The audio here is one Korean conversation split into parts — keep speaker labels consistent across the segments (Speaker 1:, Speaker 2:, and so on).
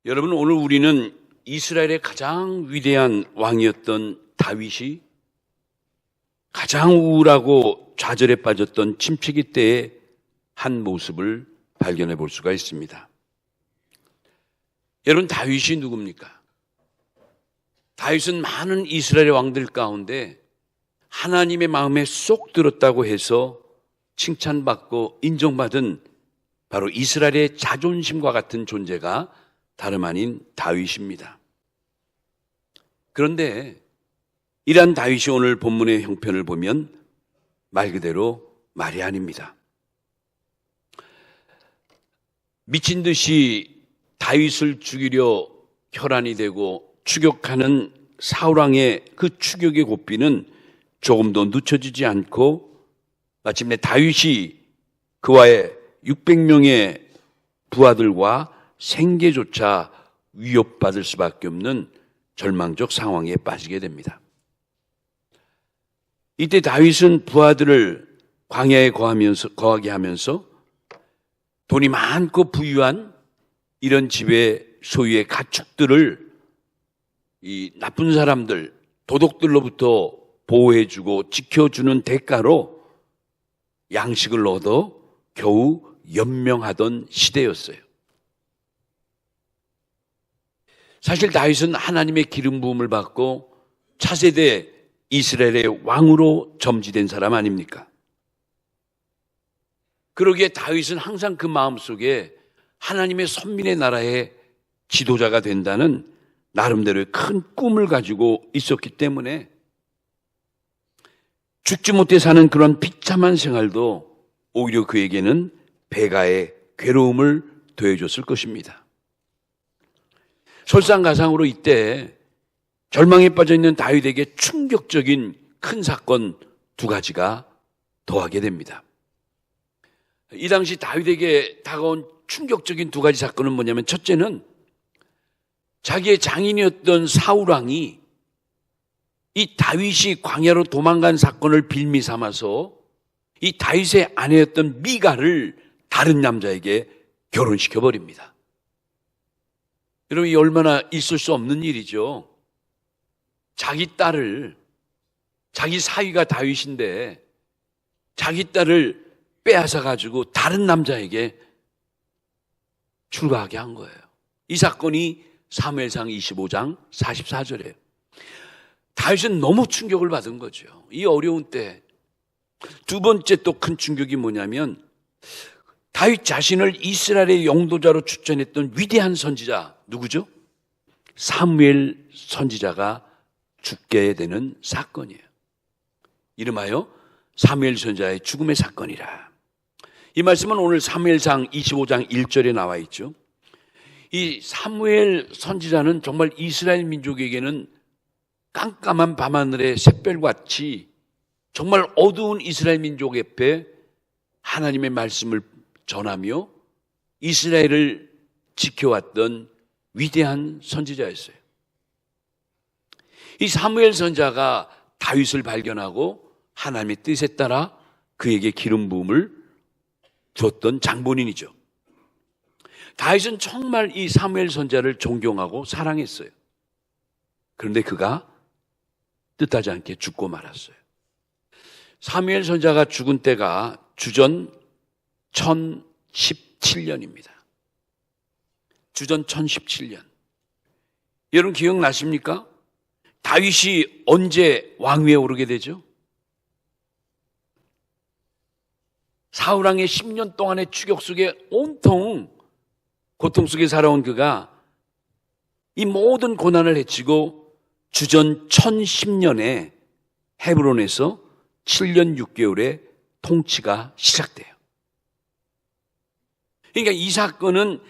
Speaker 1: 여러분, 오늘 우리는 이스라엘의 가장 위대한 왕이었던 다윗이 가장 우울하고 좌절에 빠졌던 침체기 때의 한 모습을 발견해 볼 수가 있습니다. 여러분, 다윗이 누굽니까? 다윗은 많은 이스라엘의 왕들 가운데 하나님의 마음에 쏙 들었다고 해서 칭찬받고 인정받은 바로 이스라엘의 자존심과 같은 존재가 다름 아닌 다윗입니다. 그런데 이러한 다윗이 오늘 본문의 형편을 보면 말 그대로 말이 아닙니다. 미친 듯이 다윗을 죽이려 혈안이 되고 추격하는 사울왕의 그 추격의 고삐는 조금도 늦춰지지 않고 마침내 다윗이 그와의 600명의 부하들과 생계조차 위협받을 수밖에 없는 절망적 상황에 빠지게 됩니다. 이때 다윗은 부하들을 광야에 거하게 하면서 돈이 많고 부유한 이런 집의 소유의 가축들을 이 나쁜 사람들, 도둑들로부터 보호해주고 지켜주는 대가로 양식을 얻어 겨우 연명하던 시대였어요. 사실 다윗은 하나님의 기름 부음을 받고 차세대 이스라엘의 왕으로 점지된 사람 아닙니까? 그러기에 다윗은 항상 그 마음속에 하나님의 선민의 나라의 지도자가 된다는 나름대로의 큰 꿈을 가지고 있었기 때문에 죽지 못해 사는 그런 비참한 생활도 오히려 그에게는 배가의 괴로움을 더해줬을 것입니다. 설상가상으로 이때 절망에 빠져있는 다윗에게 충격적인 큰 사건 두 가지가 더하게 됩니다. 이 당시 다윗에게 다가온 충격적인 두 가지 사건은 뭐냐면, 첫째는 자기의 장인이었던 사울왕이 이 다윗이 광야로 도망간 사건을 빌미 삼아서 이 다윗의 아내였던 미가를 다른 남자에게 결혼시켜버립니다. 여러분, 이 얼마나 있을 수 없는 일이죠. 자기 딸을, 자기 사위가 다윗인데 자기 딸을 빼앗아가지고 다른 남자에게 출가하게 한 거예요. 이 사건이 사무엘상 25장 44절이에요. 다윗은 너무 충격을 받은 거죠. 이 어려운 때. 두 번째 또 큰 충격이 뭐냐면, 다윗 자신을 이스라엘의 영도자로 추천했던 위대한 선지자, 누구죠? 사무엘 선지자가 죽게 되는 사건이에요. 이름하여 사무엘 선지자의 죽음의 사건이라. 이 말씀은 오늘 사무엘상 25장 1절에 나와 있죠. 이 사무엘 선지자는 정말 이스라엘 민족에게는 깜깜한 밤하늘의 샛별같이 정말 어두운 이스라엘 민족 앞에 하나님의 말씀을 전하며 이스라엘을 지켜왔던 위대한 선지자였어요. 이 사무엘 선지자가 다윗을 발견하고 하나님의 뜻에 따라 그에게 기름 부음을 줬던 장본인이죠. 다윗은 정말 이 사무엘 선지자를 존경하고 사랑했어요. 그런데 그가 뜻하지 않게 죽고 말았어요. 사무엘 선지자가 죽은 때가 주전 1017년입니다. 주전 1017년. 여러분 기억나십니까? 다윗이 언제 왕위에 오르게 되죠? 사울왕의 10년 동안의 추격 속에 온통 고통 속에 살아온 그가 이 모든 고난을 헤치고 주전 1010년에 헤브론에서 7년 6개월의 통치가 시작돼요. 그러니까 이 사건은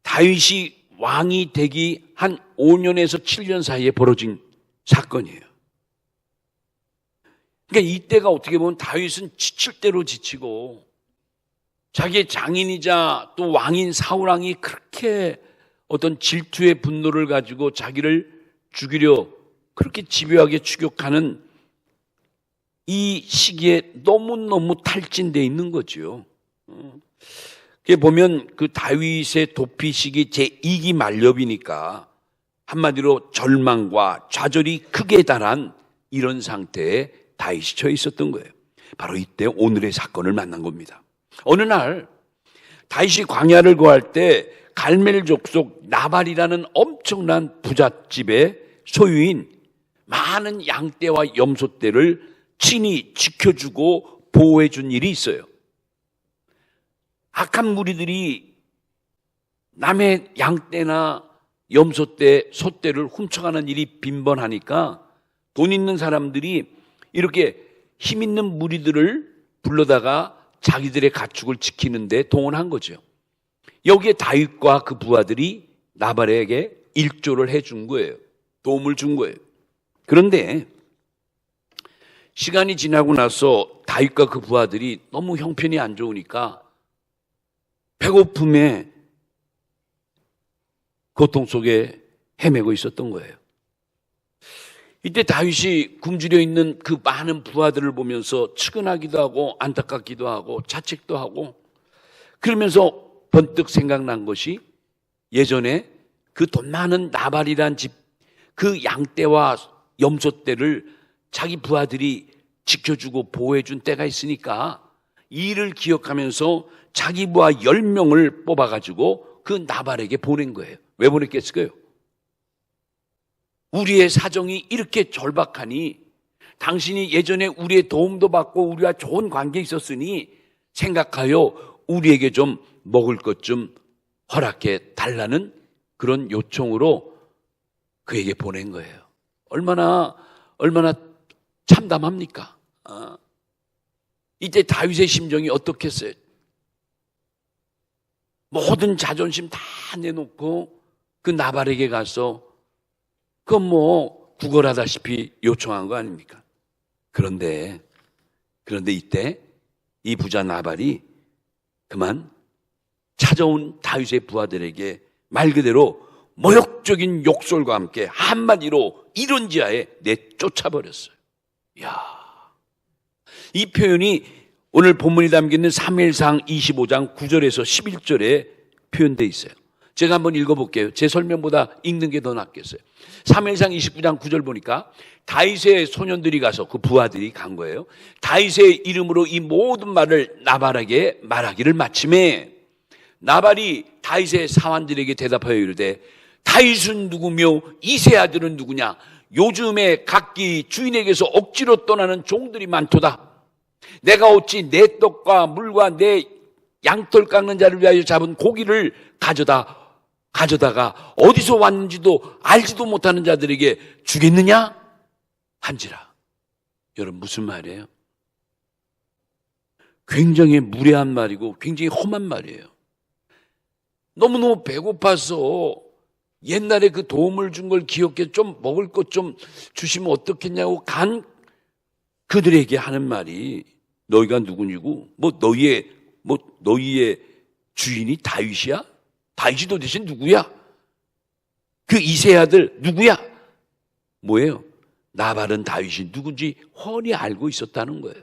Speaker 1: 다윗이 왕이 되기 한 5년에서 7년 사이에 벌어진 사건이에요. 그러니까 이때가 어떻게 보면 다윗은 지칠 대로 지치고 자기의 장인이자 또 왕인 사울왕이 그렇게 어떤 질투의 분노를 가지고 자기를 죽이려 그렇게 집요하게 추격하는 이 시기에 너무너무 탈진되어 있는 거죠. 그게 보면 그 다윗의 도피식이 제2기 만렵이니까 한마디로 절망과 좌절이 크게 달한 이런 상태에 다윗이 처해 있었던 거예요. 바로 이때 오늘의 사건을 만난 겁니다. 어느 날 다윗이 광야를 거할 때 갈멜 족속 나발이라는 엄청난 부잣집의 소유인 많은 양떼와 염소떼를 친히 지켜주고 보호해준 일이 있어요. 악한 무리들이 남의 양떼나 염소떼, 소떼를 훔쳐가는 일이 빈번하니까 돈 있는 사람들이 이렇게 힘 있는 무리들을 불러다가 자기들의 가축을 지키는데 동원한 거죠. 여기에 다윗과 그 부하들이 나발에게 일조를 해준 거예요. 도움을 준 거예요. 그런데 시간이 지나고 나서 다윗과 그 부하들이 너무 형편이 안 좋으니까 배고픔에 고통 속에 헤매고 있었던 거예요. 이때 다윗이 굶주려 있는 그 많은 부하들을 보면서 측은하기도 하고 안타깝기도 하고 자책도 하고 그러면서 번뜩 생각난 것이 예전에 그 돈 많은 나발이란 집 그 양떼와 염소떼를 자기 부하들이 지켜주고 보호해준 때가 있으니까 이 일을 기억하면서 자기 부하 10명을 뽑아가지고 그 나발에게 보낸 거예요. 왜 보냈겠을까요? 우리의 사정이 이렇게 절박하니 당신이 예전에 우리의 도움도 받고 우리와 좋은 관계에 있었으니 생각하여 우리에게 좀 먹을 것 좀 허락해 달라는 그런 요청으로 그에게 보낸 거예요. 얼마나 참담합니까? 이때 다윗의 심정이 어떻겠어요? 모든 자존심 다 내놓고 그 나발에게 가서 그건 뭐 구걸하다시피 요청한 거 아닙니까? 그런데 이때 이 부자 나발이 그만 찾아온 다윗의 부하들에게 말 그대로 모욕적인 욕설과 함께 한마디로 이런 지하에 내쫓아버렸어요. 이야, 이 표현이 오늘 본문이 담겨있는 사무엘상 25장 9절에서 11절에 표현되어 있어요. 제가 한번 읽어볼게요. 제 설명보다 읽는 게 더 낫겠어요. 사무엘상 29장 9절 보니까 다윗의 소년들이 가서 그 부하들이 간 거예요. 다윗의 이름으로 이 모든 말을 나발에게 말하기를 마침에 나발이 다윗의 사환들에게 대답하여 이르되 다윗은 누구며 이세 아들은 누구냐? 요즘에 각기 주인에게서 억지로 떠나는 종들이 많도다. 내가 어찌 내 떡과 물과 내 양털 깎는 자를 위하여 잡은 고기를 가져다가 어디서 왔는지도 알지도 못하는 자들에게 주겠느냐? 한지라. 여러분 무슨 말이에요? 굉장히 무례한 말이고 굉장히 험한 말이에요. 너무너무 배고파서 옛날에 그 도움을 준 걸 기억해 좀 먹을 것 좀 주시면 어떻겠냐고 간 그들에게 하는 말이 너희가 누구니고 너희의 주인이 다윗이야? 다윗이 도대체 누구야? 그 이세 아들 누구야? 뭐예요? 나발은 다윗이 누군지 훤히 알고 있었다는 거예요.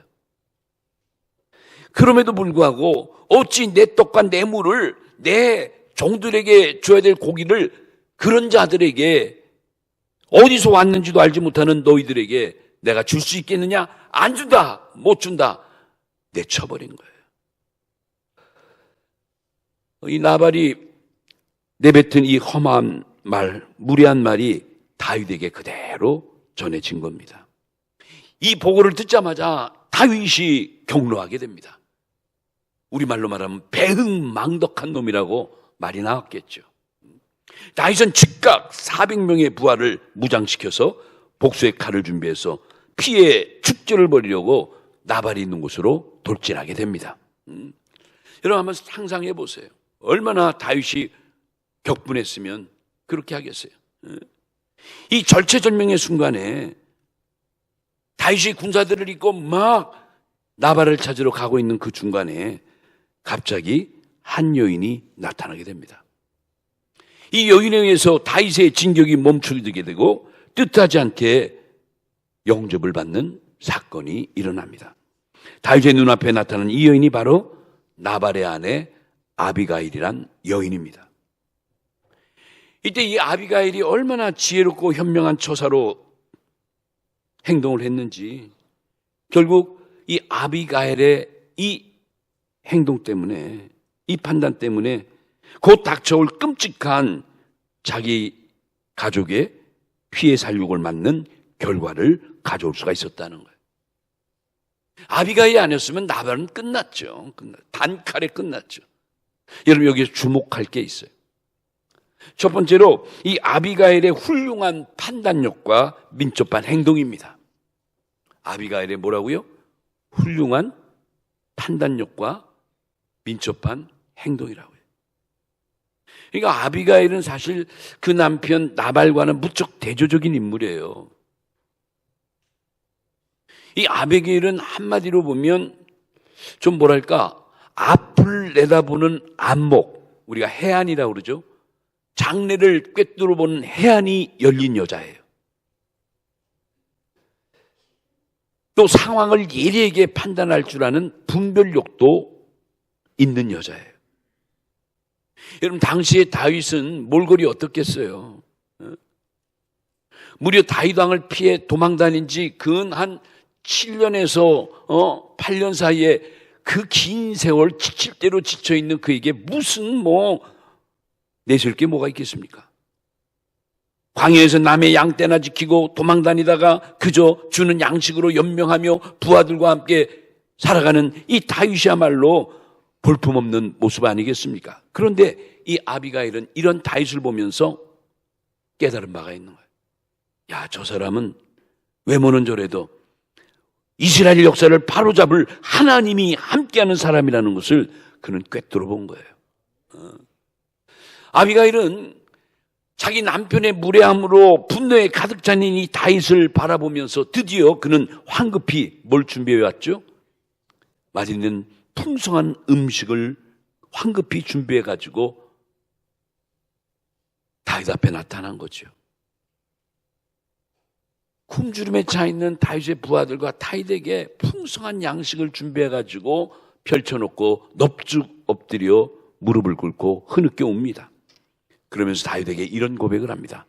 Speaker 1: 그럼에도 불구하고 어찌 내 떡과 내 물을 내 종들에게 줘야 될 고기를 그런 자들에게 어디서 왔는지도 알지 못하는 너희들에게 내가 줄 수 있겠느냐? 안 준다, 못 준다. 내쳐버린 거예요. 이 나발이 내뱉은 이 험한 말, 무례한 말이 다윗에게 그대로 전해진 겁니다. 이 보고를 듣자마자 다윗이 격노하게 됩니다. 우리말로 말하면 배흥망덕한 놈이라고 말이 나왔겠죠. 다윗은 즉각 400명의 부하를 무장시켜서 복수의 칼을 준비해서 피해 축제를 벌이려고 나발이 있는 곳으로 돌진하게 됩니다. 여러분 한번 상상해 보세요. 얼마나 다윗이 격분했으면 그렇게 하겠어요. 이 절체절명의 순간에 다윗이 군사들을 입고 막 나발을 찾으러 가고 있는 그 중간에 갑자기 한 여인이 나타나게 됩니다. 이 여인에 의해서 다윗의 진격이 멈추게 되고 뜻하지 않게 영접을 받는 사건이 일어납니다. 다윗의 눈앞에 나타난 이 여인이 바로 나발의 아내 아비가일이란 여인입니다. 이때 이 아비가일이 얼마나 지혜롭고 현명한 처사로 행동을 했는지, 결국 이 아비가일의 이 행동 때문에, 이 판단 때문에 곧 닥쳐올 끔찍한 자기 가족의 피해 살육을 맞는 결과를 가져올 수가 있었다는 거예요. 아비가일이 아니었으면 나발은 끝났죠. 단칼에 끝났죠. 여러분, 여기서 주목할 게 있어요. 첫 번째로 이 아비가일의 훌륭한 판단력과 민첩한 행동입니다. 아비가일의 뭐라고요? 훌륭한 판단력과 민첩한 행동이라고요. 그러니까 아비가일은 사실 그 남편 나발과는 무척 대조적인 인물이에요. 이 아비가일은 한마디로 보면 좀 뭐랄까, 앞을 내다보는 안목, 우리가 해안이라고 그러죠. 장래를 꿰뚫어 보는 해안이 열린 여자예요. 또 상황을 예리하게 판단할 줄 아는 분별력도 있는 여자예요. 여러분, 당시에 다윗은 몰골이 어떻겠어요? 무려 다윗 왕을 피해 도망다닌 지 근 한 7년에서 8년 사이에 그 긴 세월 지칠 대로 지쳐있는 그에게 무슨 내세울 게 뭐가 있겠습니까? 광야에서 남의 양떼나 지키고 도망다니다가 그저 주는 양식으로 연명하며 부하들과 함께 살아가는 이 다윗이야말로 볼품없는 모습 아니겠습니까? 그런데 이 아비가일은 이런 다윗을 보면서 깨달은 바가 있는 거예요. 야, 저 사람은 외모는 저래도 이스라엘 역사를 바로잡을 하나님이 함께하는 사람이라는 것을 그는 꿰뚫어 본 거예요. 아비가일은 자기 남편의 무례함으로 분노에 가득 찬 이 다윗을 바라보면서 드디어 그는 황급히 뭘 준비해 왔죠? 맛있는 풍성한 음식을 황급히 준비해 가지고 다윗 앞에 나타난 거죠. 굶주림에 차 있는 다윗의 부하들과 다윗에게 풍성한 양식을 준비해 가지고 펼쳐놓고 넙죽 엎드려 무릎을 꿇고 흐느껴 옵니다. 그러면서 다윗에게 이런 고백을 합니다.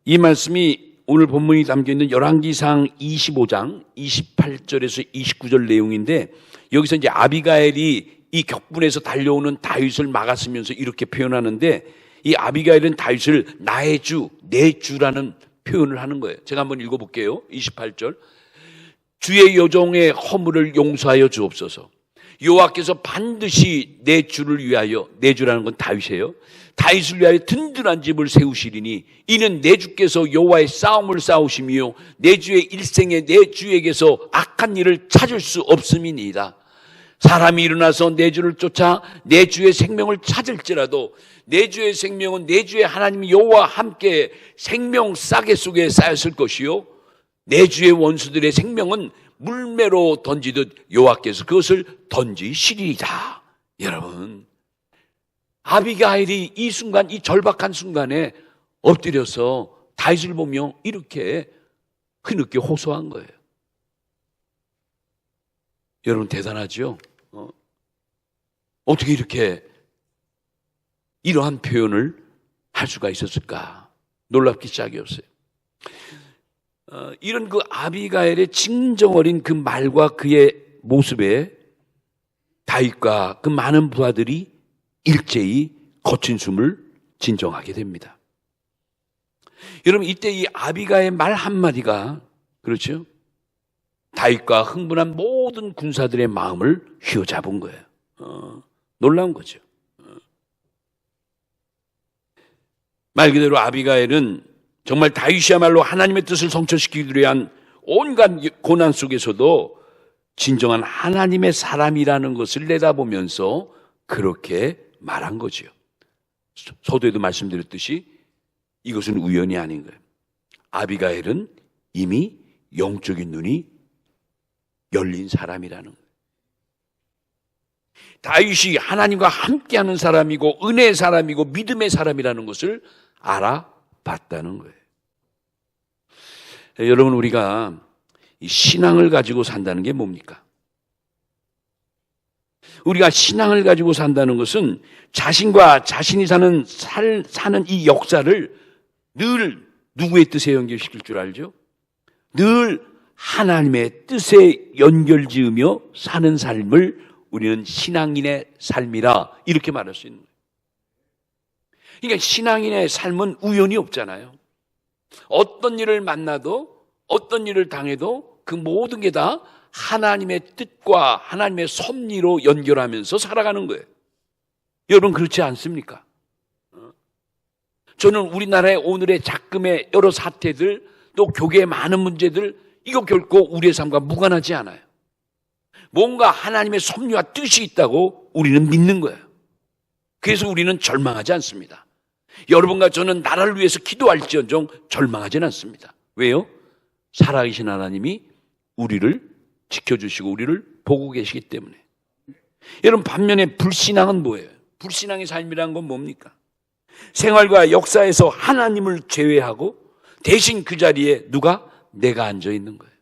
Speaker 1: 이 말씀이 오늘 본문이 담겨있는 열왕기상 25장 28절에서 29절 내용인데, 여기서 이제 아비가일이 이 격분에서 달려오는 다윗을 막았으면서 이렇게 표현하는데, 이 아비가일은 다윗을 나의 주, 내 주라는 표현을 하는 거예요. 제가 한번 읽어볼게요. 28절. 주의 여종의 허물을 용서하여 주옵소서. 여호와께서 반드시 내 주를 위하여, 내 주라는 건 다윗이에요. 다윗을 위하여 든든한 집을 세우시리니 이는 내 주께서 여호와의 싸움을 싸우시며 내 주의 일생에 내 주에게서 악한 일을 찾을 수 없음이니이다. 사람이 일어나서 내 주를 쫓아 내 주의 생명을 찾을지라도 내 주의 생명은 내 주의 하나님 여호와와 함께 생명 싸개 속에 쌓였을 것이요 내 주의 원수들의 생명은 물매로 던지듯 여호와께서 그것을 던지시리이다. 여러분, 아비가일이 이 순간, 이 절박한 순간에 엎드려서 다윗을 보며 이렇게 흐느껴 호소한 거예요. 여러분, 대단하죠? 어떻게 이렇게 이러한 표현을 할 수가 있었을까? 놀랍기 짝이 없어요. 이런 그 아비가일의 진정 어린 그 말과 그의 모습에 다윗과 그 많은 부하들이 일제히 거친 숨을 진정하게 됩니다. 여러분, 이때 이 아비가의 말 한마디가, 그렇죠? 다윗과 흥분한 모든 군사들의 마음을 휘어잡은 거예요. 놀라운 거죠. 말 그대로 아비가일은 정말 다윗이야말로 하나님의 뜻을 성취시키기 위한 온갖 고난 속에서도 진정한 하나님의 사람이라는 것을 내다보면서 그렇게 말한 거죠. 서두에도 말씀드렸듯이 이것은 우연이 아닌 거예요. 아비가일은 이미 영적인 눈이 열린 사람이라는 거예요. 다윗이 하나님과 함께하는 사람이고 은혜의 사람이고 믿음의 사람이라는 것을 알아봤다는 거예요. 여러분, 우리가 이 신앙을 가지고 산다는 게 뭡니까? 우리가 신앙을 가지고 산다는 것은 자신과 자신이 사는 이 역사를 늘 누구의 뜻에 연결시킬 줄 알죠? 늘 하나님의 뜻에 연결지으며 사는 삶을 우리는 신앙인의 삶이라 이렇게 말할 수 있는 거예요. 그러니까 신앙인의 삶은 우연이 없잖아요. 어떤 일을 만나도 어떤 일을 당해도 그 모든 게 다 하나님의 뜻과 하나님의 섭리로 연결하면서 살아가는 거예요. 여러분 그렇지 않습니까? 저는 우리나라의 오늘의 작금의 여러 사태들 또 교계의 많은 문제들 이거 결코 우리의 삶과 무관하지 않아요. 뭔가 하나님의 섭리와 뜻이 있다고 우리는 믿는 거예요. 그래서 우리는 절망하지 않습니다. 여러분과 저는 나라를 위해서 기도할지언정 절망하지는 않습니다. 왜요? 살아계신 하나님이 우리를 지켜주시고 우리를 보고 계시기 때문에. 여러분 반면에 불신앙은 뭐예요? 불신앙의 삶이라는 건 뭡니까? 생활과 역사에서 하나님을 제외하고 대신 그 자리에 누가? 내가 앉아 있는 거예요.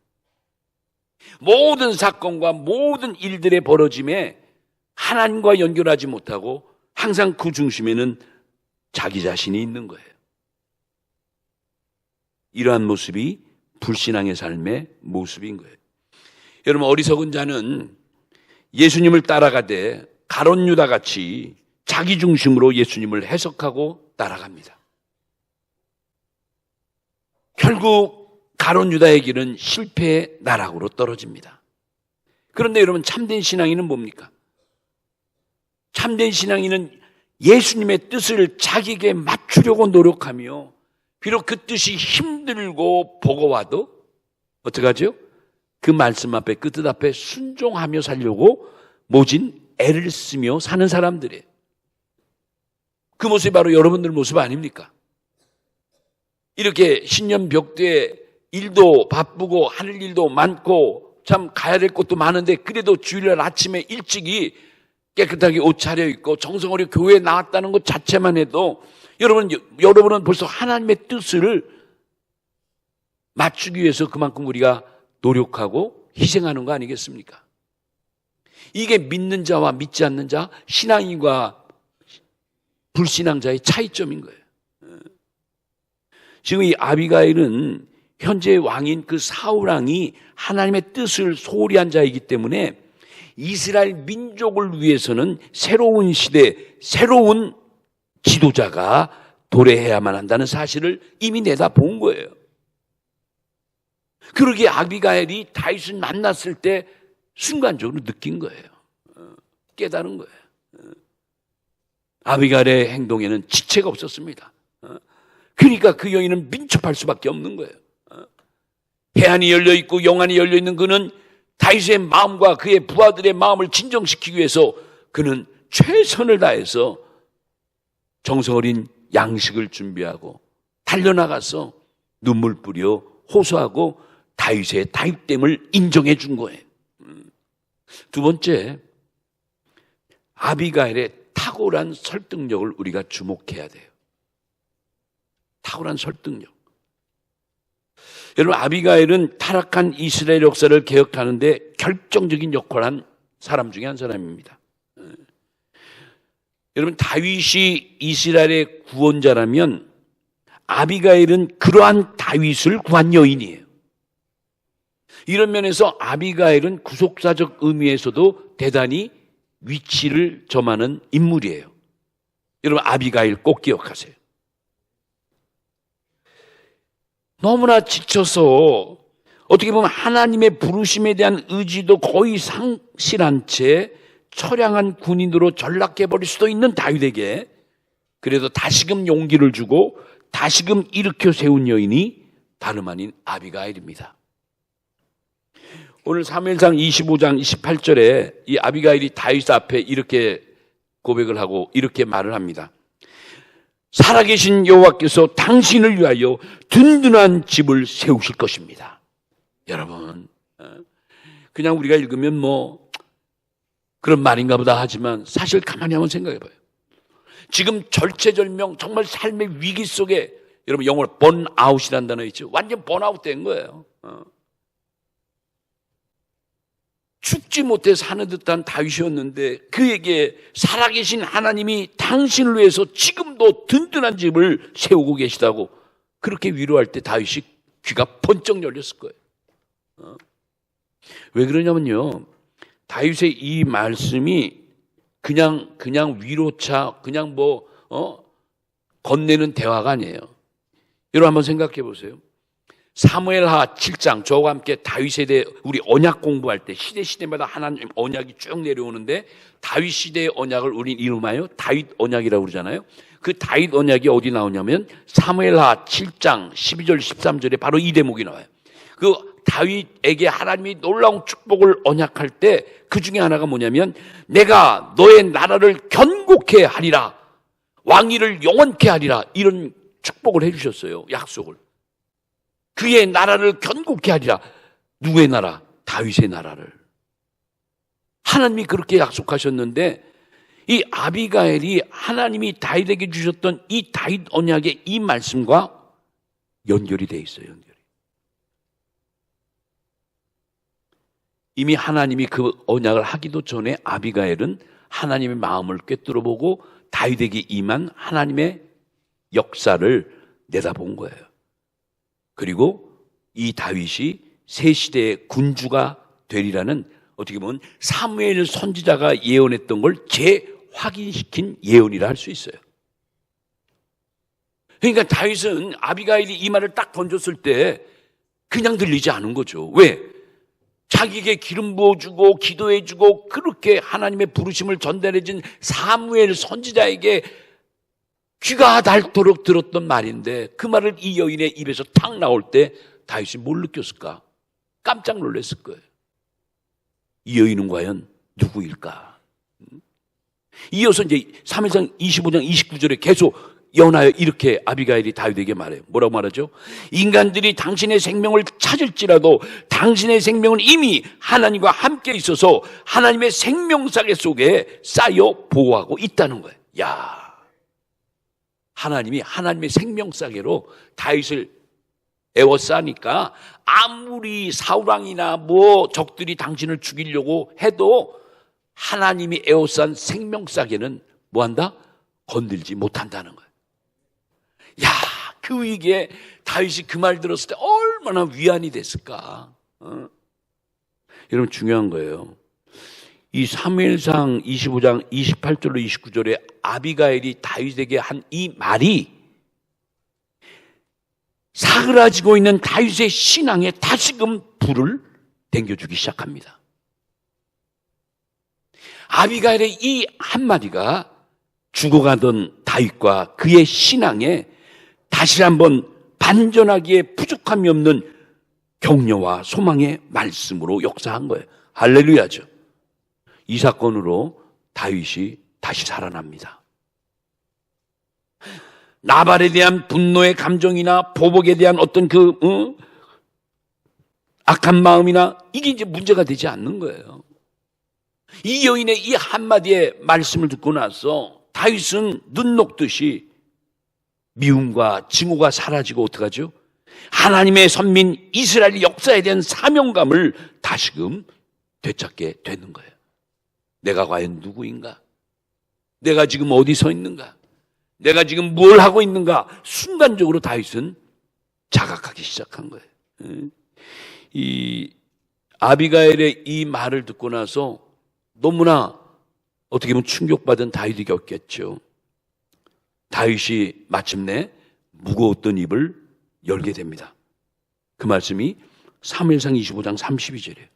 Speaker 1: 모든 사건과 모든 일들의 벌어짐에 하나님과 연결하지 못하고 항상 그 중심에는 자기 자신이 있는 거예요. 이러한 모습이 불신앙의 삶의 모습인 거예요. 여러분 어리석은 자는 예수님을 따라가되 가룟 유다 같이 자기 중심으로 예수님을 해석하고 따라갑니다. 결국 가룟 유다의 길은 실패의 나락으로 떨어집니다. 그런데 여러분 참된 신앙인은 뭡니까? 참된 신앙인은 예수님의 뜻을 자기에게 맞추려고 노력하며 비록 그 뜻이 힘들고 버거워도 어떻게 하죠? 그 말씀 앞에 그 뜻 앞에 순종하며 살려고 모진 애를 쓰며 사는 사람들이에요. 그 모습이 바로 여러분들 모습 아닙니까? 이렇게 신년벽두에 일도 바쁘고 하늘 일도 많고 참 가야 될 곳도 많은데 그래도 주일날 아침에 일찍이 깨끗하게 옷 차려입고 정성어리 교회에 나왔다는 것 자체만 해도 여러분은 벌써 하나님의 뜻을 맞추기 위해서 그만큼 우리가 노력하고 희생하는 거 아니겠습니까? 이게 믿는 자와 믿지 않는 자, 신앙인과 불신앙자의 차이점인 거예요. 지금 이 아비가일은 현재 왕인 그 사울왕이 하나님의 뜻을 소홀히 한 자이기 때문에 이스라엘 민족을 위해서는 새로운 시대, 새로운 지도자가 도래해야만 한다는 사실을 이미 내다본 거예요. 그러기에 아비가일이 다윗을 만났을 때 순간적으로 느낀 거예요. 깨달은 거예요. 아비가일의 행동에는 지체가 없었습니다. 그러니까 그 여인은 민첩할 수밖에 없는 거예요. 해안이 열려있고 영안이 열려있는 그는 다윗의 마음과 그의 부하들의 마음을 진정시키기 위해서 그는 최선을 다해서 정성 어린 양식을 준비하고 달려나가서 눈물 뿌려 호소하고 다윗의 다윗됨을 인정해 준 거예요. 두 번째, 아비가일의 탁월한 설득력을 우리가 주목해야 돼요. 탁월한 설득력. 여러분 아비가일은 타락한 이스라엘 역사를 개혁하는데 결정적인 역할을 한 사람 중에 한 사람입니다. 여러분 다윗이 이스라엘의 구원자라면 아비가일은 그러한 다윗을 구한 여인이에요. 이런 면에서 아비가일은 구속사적 의미에서도 대단히 위치를 점하는 인물이에요. 여러분 아비가일 꼭 기억하세요. 너무나 지쳐서 어떻게 보면 하나님의 부르심에 대한 의지도 거의 상실한 채 처량한 군인으로 전락해버릴 수도 있는 다윗에게 그래도 다시금 용기를 주고 다시금 일으켜 세운 여인이 다름 아닌 아비가일입니다. 오늘 사무엘상 25장 28절에 이 아비가일이 다윗 앞에 이렇게 고백을 하고 이렇게 말을 합니다. 살아계신 여호와께서 당신을 위하여 든든한 집을 세우실 것입니다. 여러분 그냥 우리가 읽으면 뭐 그런 말인가 보다 하지만 사실 가만히 한번 생각해 봐요. 지금 절체절명 정말 삶의 위기 속에 여러분 영어로 번아웃이라는 단어 있죠. 완전 번아웃 된 거예요. 죽지 못해 사는 듯한 다윗이었는데 그에게 살아계신 하나님이 당신을 위해서 지금도 든든한 집을 세우고 계시다고 그렇게 위로할 때 다윗이 귀가 번쩍 열렸을 거예요. 왜 그러냐면요, 다윗의 이 말씀이 그냥 위로차, 그냥 건네는 대화가 아니에요. 여러분 한번 생각해 보세요. 사무엘하 7장, 저와 함께 다윗에 대해 우리 언약 공부할 때 시대마다 하나님 언약이 쭉 내려오는데 다윗 시대의 언약을 우린 이름하여 다윗 언약이라고 그러잖아요. 그 다윗 언약이 어디 나오냐면 사무엘하 7장 12절 13절에 바로 이 대목이 나와요. 그 다윗에게 하나님이 놀라운 축복을 언약할 때 그 중에 하나가 뭐냐면 내가 너의 나라를 견고케 하리라, 왕위를 영원케 하리라, 이런 축복을 해주셨어요. 약속을. 그의 나라를 견고케 하리라. 누구의 나라? 다윗의 나라를. 하나님이 그렇게 약속하셨는데 이 아비가일이 하나님이 다윗에게 주셨던 이 다윗 언약의 이 말씀과 연결이 돼 있어요. 이미 하나님이 그 언약을 하기도 전에 아비가일은 하나님의 마음을 꿰뚫어보고 다윗에게 임한 하나님의 역사를 내다본 거예요. 그리고 이 다윗이 새 시대의 군주가 되리라는, 어떻게 보면 사무엘 선지자가 예언했던 걸 재확인시킨 예언이라 할 수 있어요. 그러니까 다윗은 아비가일이 이 말을 딱 던졌을 때 그냥 들리지 않은 거죠. 왜? 자기에게 기름 부어주고 기도해주고 그렇게 하나님의 부르심을 전달해준 사무엘 선지자에게 귀가 닳도록 들었던 말인데 그 말을 이 여인의 입에서 탁 나올 때 다윗이 뭘 느꼈을까? 깜짝 놀랐을 거예요. 이 여인은 과연 누구일까? 이어서 이제 사무엘상 25장 29절에 계속 연하여 이렇게 아비가일이 다윗에게 말해요. 뭐라고 말하죠? 인간들이 당신의 생명을 찾을지라도 당신의 생명은 이미 하나님과 함께 있어서 하나님의 생명사계 속에 쌓여 보호하고 있다는 거예요. 야, 하나님이 하나님의 생명사계로 다윗을 에워싸니까 아무리 사울왕이나 적들이 당신을 죽이려고 해도 하나님이 에워싼 생명사계는 뭐한다? 건들지 못한다는 거예요. 야, 그 위기에 다윗이 그 말 들었을 때 얼마나 위안이 됐을까? 여러분 중요한 거예요. 이 사무엘상 25장 28절로 29절에 아비가일이 다윗에게 한 이 말이 사그라지고 있는 다윗의 신앙에 다시금 불을 땡겨주기 시작합니다. 아비가일의 이 한마디가 죽어가던 다윗과 그의 신앙에 다시 한번 반전하기에 부족함이 없는 격려와 소망의 말씀으로 역사한 거예요. 할렐루야죠. 이 사건으로 다윗이 다시 살아납니다. 나발에 대한 분노의 감정이나 보복에 대한 어떤 악한 마음이나 이게 이제 문제가 되지 않는 거예요. 이 여인의 이 한마디의 말씀을 듣고 나서 다윗은 눈 녹듯이 미움과 증오가 사라지고 어떡하죠? 하나님의 선민 이스라엘 역사에 대한 사명감을 다시금 되찾게 되는 거예요. 내가 과연 누구인가? 내가 지금 어디 서 있는가? 내가 지금 뭘 하고 있는가? 순간적으로 다윗은 자각하기 시작한 거예요. 이 아비가일의 이 말을 듣고 나서 너무나 어떻게 보면 충격받은 다윗이었겠죠. 다윗이 마침내 무거웠던 입을 열게 됩니다. 그 말씀이 사무엘상 25장 32절이에요.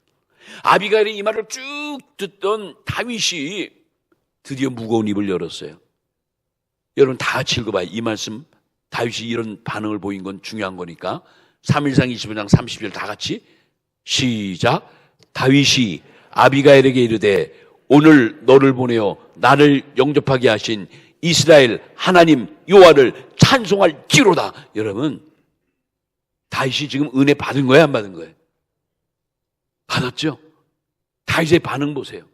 Speaker 1: 아비가일이 이 말을 쭉 듣던 다윗이 드디어 무거운 입을 열었어요. 여러분 다 같이 읽어봐요. 이 말씀, 다윗이 이런 반응을 보인 건 중요한 거니까. 사무엘상 25장 30절 다 같이 시작. 다윗이 아비가일에게 이르되 오늘 너를 보내어 나를 영접하게 하신 이스라엘 하나님 여호와를 찬송할지로다. 여러분 다윗이 지금 은혜 받은 거예요, 안 받은 거예요? 받았죠? 다윗의 반응 보세요.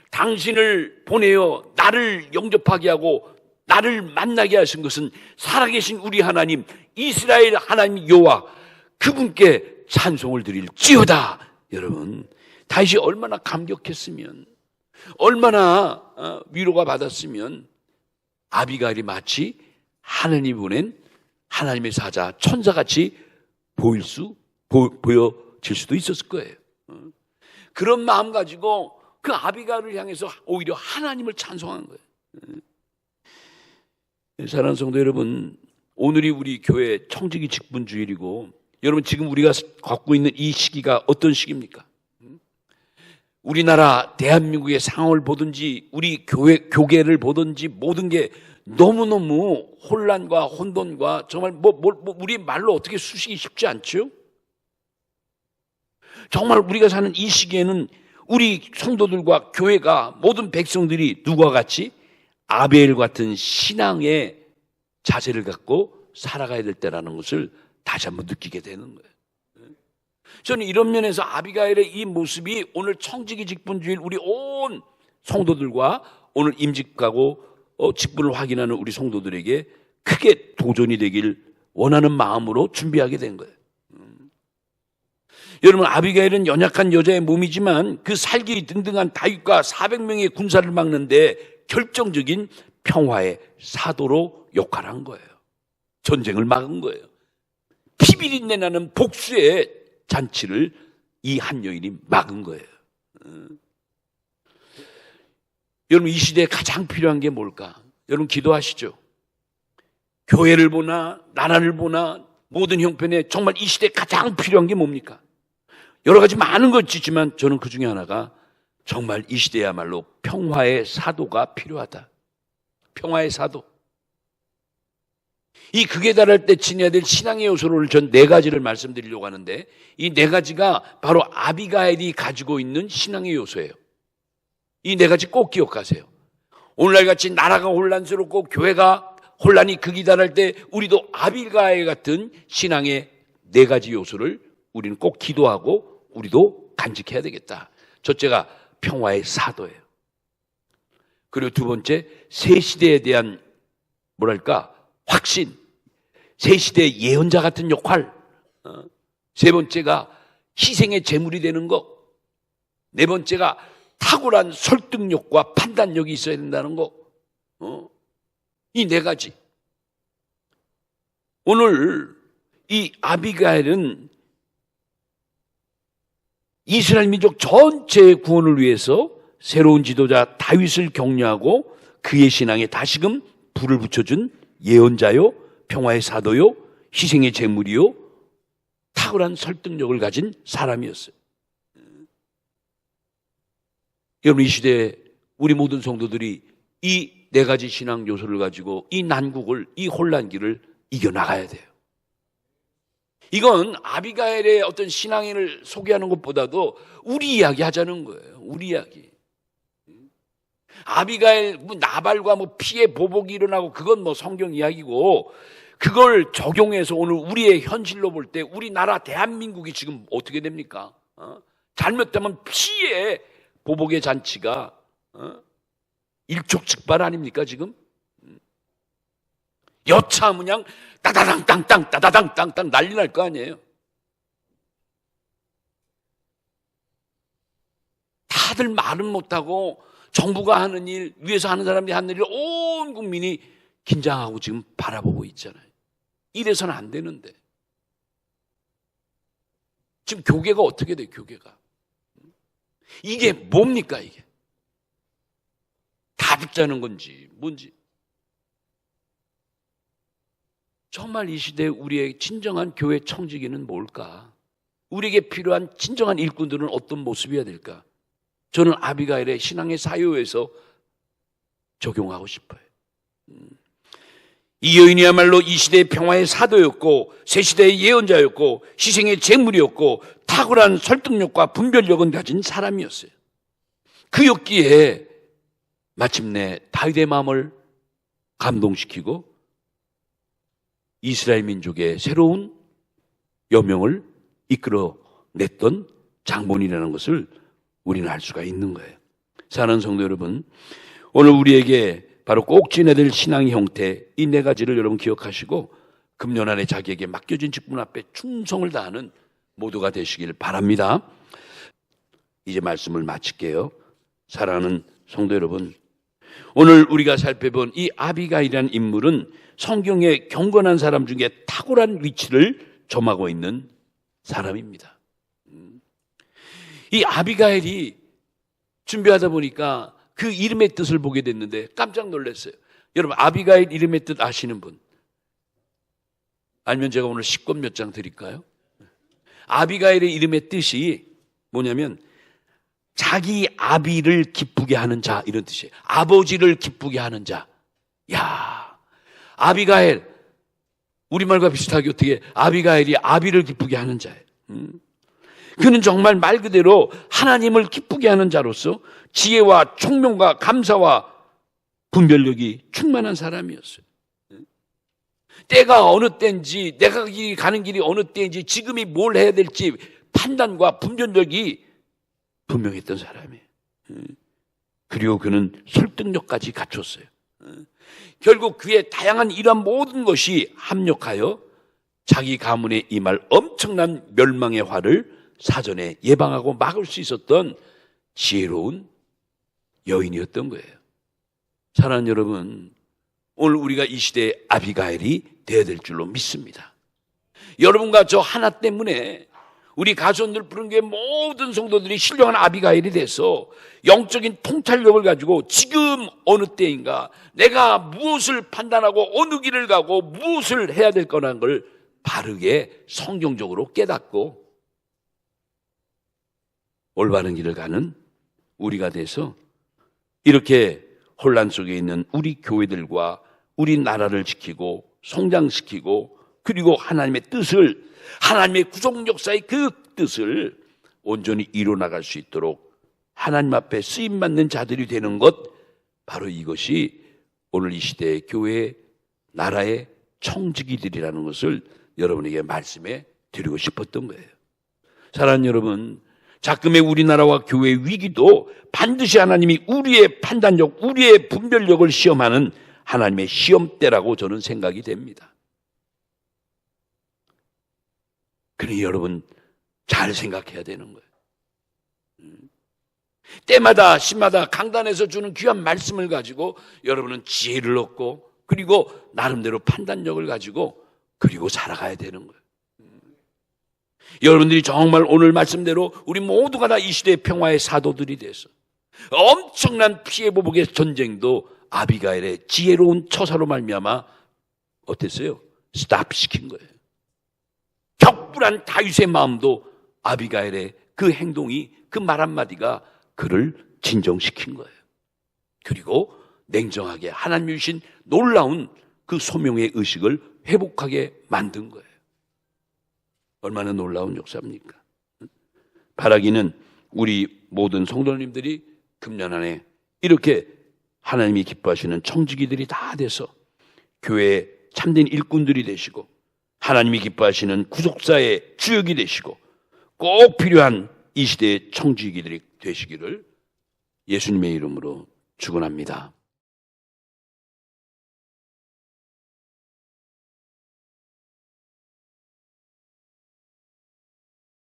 Speaker 1: 당신을 보내어 나를 영접하게 하고 나를 만나게 하신 것은 살아계신 우리 하나님 이스라엘 하나님 여호와 그분께 찬송을 드릴지어다. 여러분 다윗이 얼마나 감격했으면, 얼마나 위로가 받았으면 아비가일이 마치 하나님이 보낸 하나님의 사자, 천사같이 보여질 수도 있었을 거예요. 그런 마음 가지고 그 아비가일을 향해서 오히려 하나님을 찬송한 거예요. 사랑하는 성도 여러분, 오늘이 우리 교회 청지기 직분주일이고, 여러분 지금 우리가 갖고 있는 이 시기가 어떤 시기입니까? 우리나라 대한민국의 상황을 보든지 우리 교계를 보든지 모든 게 너무너무 혼란과 혼돈과 정말 우리 말로 어떻게 수식이 쉽지 않죠? 정말 우리가 사는 이 시기에는 우리 성도들과 교회가 모든 백성들이 누구와 같이 아벨 같은 신앙의 자세를 갖고 살아가야 될 때라는 것을 다시 한번 느끼게 되는 거예요. 저는 이런 면에서 아비가일의 이 모습이 오늘 청지기 직분주일 우리 온 성도들과 오늘 임직하고 직분을 확인하는 우리 성도들에게 크게 도전이 되길 원하는 마음으로 준비하게 된 거예요. 여러분, 아비가일은 연약한 여자의 몸이지만 그 살기 든든한 다윗과 400명의 군사를 막는데 결정적인 평화의 사도로 역할한 거예요. 전쟁을 막은 거예요. 피비린내 나는 복수의 잔치를 이 한 여인이 막은 거예요. 여러분, 이 시대에 가장 필요한 게 뭘까? 여러분 기도하시죠. 교회를 보나 나라를 보나 모든 형편에 정말 이 시대에 가장 필요한 게 뭡니까? 여러 가지 많은 것 있지만 저는 그 중에 하나가 정말 이 시대야말로 평화의 사도가 필요하다. 평화의 사도. 이 극에 달할 때 지녀야 될 신앙의 요소를 전 4가지를 말씀드리려고 하는데, 이 4가지가 바로 아비가일이 가지고 있는 신앙의 요소예요. 이 4가지 꼭 기억하세요. 오늘날 같이 나라가 혼란스럽고 교회가 혼란이 극이 달할 때 우리도 아비가일 같은 신앙의 4가지 요소를 우리는 꼭 기도하고 우리도 간직해야 되겠다. 첫째가 평화의 사도예요. 그리고 두 번째, 새 시대에 대한 확신, 새 시대의 예언자 같은 역할. 세 번째가 희생의 제물이 되는 것. 네 번째가 탁월한 설득력과 판단력이 있어야 된다는 것. 이 4가지. 오늘 이 아비가일은 이스라엘 민족 전체의 구원을 위해서 새로운 지도자 다윗을 격려하고 그의 신앙에 다시금 불을 붙여준 예언자요, 평화의 사도요, 희생의 제물이요, 탁월한 설득력을 가진 사람이었어요. 여러분, 이 시대에 우리 모든 성도들이 이 4가지 신앙 요소를 가지고 이 난국을, 이 혼란기를 이겨나가야 돼요. 이건 아비가일의 어떤 신앙인을 소개하는 것보다도 우리 이야기 하자는 거예요. 우리 이야기. 아비가일, 나발과 피해 보복이 일어나고 그건 성경 이야기고, 그걸 적용해서 오늘 우리의 현실로 볼 때 우리나라 대한민국이 지금 어떻게 됩니까? 잘못되면 피해 보복의 잔치가 일촉즉발 아닙니까 지금? 여차하면 그냥 따다당 땅땅 따다당 땅땅 난리 날 거 아니에요. 다들 말은 못하고 정부가 하는 일, 위에서 하는 사람들이 하는 일을 온 국민이 긴장하고 지금 바라보고 있잖아요. 이래서는 안 되는데. 지금 교계가 어떻게 돼요, 교계가? 이게 뭡니까, 이게? 다 듣자는 건지, 뭔지. 정말 이 시대에 우리의 진정한 교회 청지기는 뭘까? 우리에게 필요한 진정한 일꾼들은 어떤 모습이어야 될까? 저는 아비가일의 신앙의 사유에서 적용하고 싶어요. 이 여인이야말로 이 시대의 평화의 사도였고, 새 시대의 예언자였고, 희생의 제물이었고, 탁월한 설득력과 분별력은 가진 사람이었어요. 그였기에 마침내 다윗의 마음을 감동시키고 이스라엘 민족의 새로운 여명을 이끌어냈던 장본이라는 것을 우리는 알 수가 있는 거예요. 사랑하는 성도 여러분, 오늘 우리에게 바로 꼭 지내야 될 신앙의 형태, 이 4가지를 여러분 기억하시고 금년 안에 자기에게 맡겨진 직분 앞에 충성을 다하는 모두가 되시길 바랍니다. 이제 말씀을 마칠게요. 사랑하는 성도 여러분, 오늘 우리가 살펴본 이 아비가일이라는 인물은 성경의 경건한 사람 중에 탁월한 위치를 점하고 있는 사람입니다. 이 아비가일이 준비하다 보니까 그 이름의 뜻을 보게 됐는데 깜짝 놀랐어요. 여러분, 아비가일 이름의 뜻 아시는 분? 알면 제가 오늘 10권 몇 장 드릴까요? 아비가일의 이름의 뜻이 뭐냐면 자기 아비를 기쁘게 하는 자, 이런 뜻이에요. 아버지를 기쁘게 하는 자. 야, 아비가일, 우리말과 비슷하게 어떻게 아비가일이 아비를 기쁘게 하는 자예요. 그는 정말 말 그대로 하나님을 기쁘게 하는 자로서 지혜와 총명과 감사와 분별력이 충만한 사람이었어요. 때가 어느 때인지, 내가 가는 길이 어느 때인지, 지금이 뭘 해야 될지 판단과 분별력이 분명했던 사람이에요. 그리고 그는 설득력까지 갖췄어요. 결국 그의 다양한 이러한 모든 것이 합력하여 자기 가문에 임할 엄청난 멸망의 화를 사전에 예방하고 막을 수 있었던 지혜로운 여인이었던 거예요. 사랑하는 여러분, 오늘 우리가 이 시대의 아비가일이 되어야 될 줄로 믿습니다. 여러분과 저 하나 때문에 우리 가수원들 부른 교회 모든 성도들이 신령한 아비가일이 돼서 영적인 통찰력을 가지고 지금 어느 때인가 내가 무엇을 판단하고 어느 길을 가고 무엇을 해야 될 거라는 걸 바르게 성경적으로 깨닫고 올바른 길을 가는 우리가 돼서 이렇게 혼란 속에 있는 우리 교회들과 우리 나라를 지키고 성장시키고 그리고 하나님의 뜻을, 하나님의 구속 역사의 그 뜻을 온전히 이뤄나갈 수 있도록 하나님 앞에 쓰임받는 자들이 되는 것, 바로 이것이 오늘 이 시대의 교회, 나라의 청지기들이라는 것을 여러분에게 말씀해 드리고 싶었던 거예요. 사랑하는 여러분, 자금의 우리나라와 교회의 위기도 반드시 하나님이 우리의 판단력, 우리의 분별력을 시험하는 하나님의 시험대라고 저는 생각이 됩니다. 그러니 여러분 잘 생각해야 되는 거예요. 때마다 시마다 강단에서 주는 귀한 말씀을 가지고 여러분은 지혜를 얻고 그리고 나름대로 판단력을 가지고 그리고 살아가야 되는 거예요. 여러분들이 정말 오늘 말씀대로 우리 모두가 다 이 시대의 평화의 사도들이 돼서 엄청난 피해보복의 전쟁도 아비가일의 지혜로운 처사로 말미암아 어땠어요? 스탑시킨 거예요. 격불한 다윗의 마음도 아비가일의 그 행동이, 그 말 한마디가 그를 진정시킨 거예요. 그리고 냉정하게 하나님이 주신 놀라운 그 소명의 의식을 회복하게 만든 거예요. 얼마나 놀라운 역사입니까? 바라기는 우리 모든 성도님들이 금년 안에 이렇게 하나님이 기뻐하시는 청지기들이 다 돼서 교회의 참된 일꾼들이 되시고 하나님이 기뻐하시는 구속사의 주역이 되시고 꼭 필요한 이 시대의 청지기들이 되시기를 예수님의 이름으로 축원합니다.